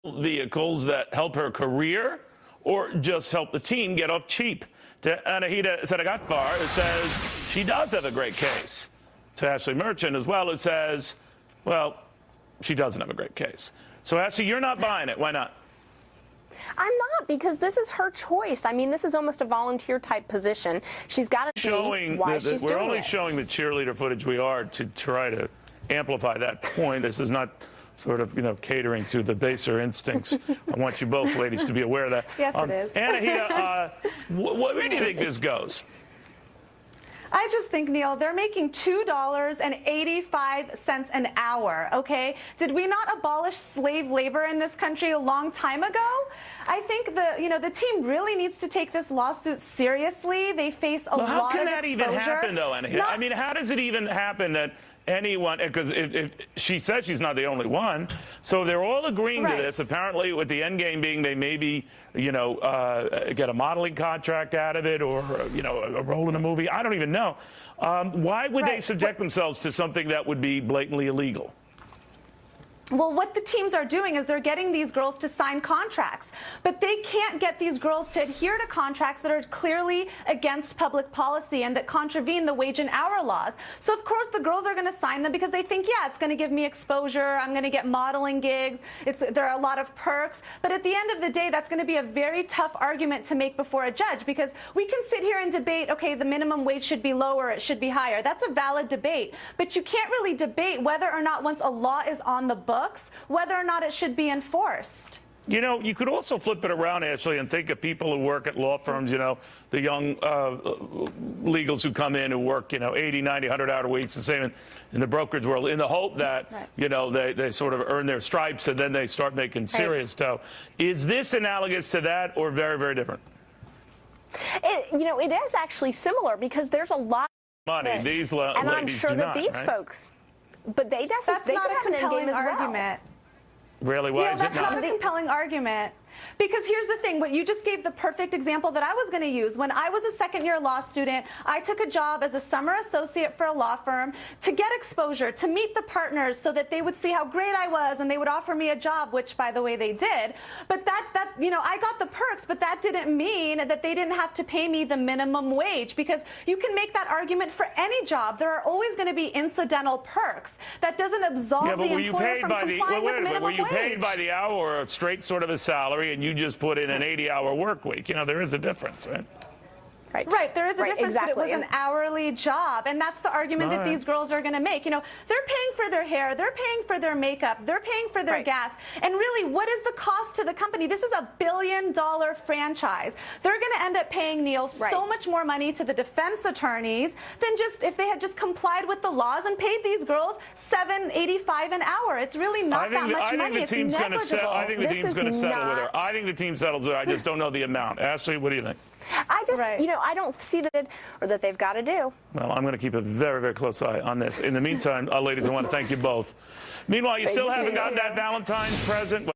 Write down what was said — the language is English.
vehicles that help her career or just help the team get off cheap? To Anahita Sedaghatfar, it says she does have a great case. To Ashley Merchant as well, it says, well, she doesn't have a great case. So, Ashley, you're not buying it. Why not? I'm not, because this is her choice. I mean, this is almost a volunteer-type position. She's got to be why she's doing it. We're only showing the cheerleader footage we are to try to amplify that point. This is not sort of, catering to the baser instincts. I want you both ladies to be aware of that. Yes, it is. Anahita, where do you think this goes? I just think, Neil, they're making $2.85 an hour, okay? Did we not abolish slave labor in this country a long time ago? I think the team really needs to take this lawsuit seriously. They face a lot of exposure. How can that even happen, though, Anahita? I mean, how does it even happen that anyone, because if she says she's not the only one, so they're all agreeing to this, apparently with the end game being they maybe, get a modeling contract out of it or, a role in a movie. I don't even know. Why would they subject themselves to something that would be blatantly illegal? Well, what the teams are doing is they're getting these girls to sign contracts, but they can't get these girls to adhere to contracts that are clearly against public policy and that contravene the wage and hour laws. So, of course, the girls are going to sign them because they think, yeah, it's going to give me exposure. I'm going to get modeling gigs. There are a lot of perks. But at the end of the day, that's going to be a very tough argument to make before a judge, because we can sit here and debate, okay, the minimum wage should be lower, it should be higher. That's a valid debate. But you can't really debate whether or not, once a law is on the books, whether or not it should be enforced. You could also flip it around, Ashley, and think of people who work at law firms, the young legals who come in who work, 80, 90, 100-hour weeks, the same in the brokerage world, in the hope that, they sort of earn their stripes and then they start making serious dough. Is this analogous to that or very, very different? It is actually similar, because there's a lot of money. These ladies and I'm sure that these folks, but they could have an end game as well. Really? Why is it not? That's not a compelling argument. Because here's the thing, you just gave the perfect example that I was going to use. When I was a second-year law student, I took a job as a summer associate for a law firm to get exposure, to meet the partners so that they would see how great I was and they would offer me a job, which, by the way, they did. But I got the perks, but that didn't mean that they didn't have to pay me the minimum wage, because you can make that argument for any job. There are always going to be incidental perks. That doesn't absolve the employer from complying with the minimum wage. Were you paid by the hour or a straight sort of a salary, and you just put in an 80-hour work week? There is a difference, right? Right, there is a difference, but it was an hourly job, and that's the argument that these girls are going to make. They're paying for their hair, they're paying for their makeup, they're paying for their gas, and really, what is the cost to the company? This is $1 billion franchise. They're going to end up paying, Neil, so much more money to the defense attorneys than just if they had just complied with the laws and paid these girls $7.85 an hour. It's really not that much money. It's negligible. I think the team's going to settle with her. I think the team settles with her. I just don't know the amount. Ashley, what do you think? I just, I don't see that they've got to do. Well, I'm going to keep a very, very close eye on this. In the meantime, ladies, I want to thank you both. Meanwhile, you still haven't gotten that Valentine's present.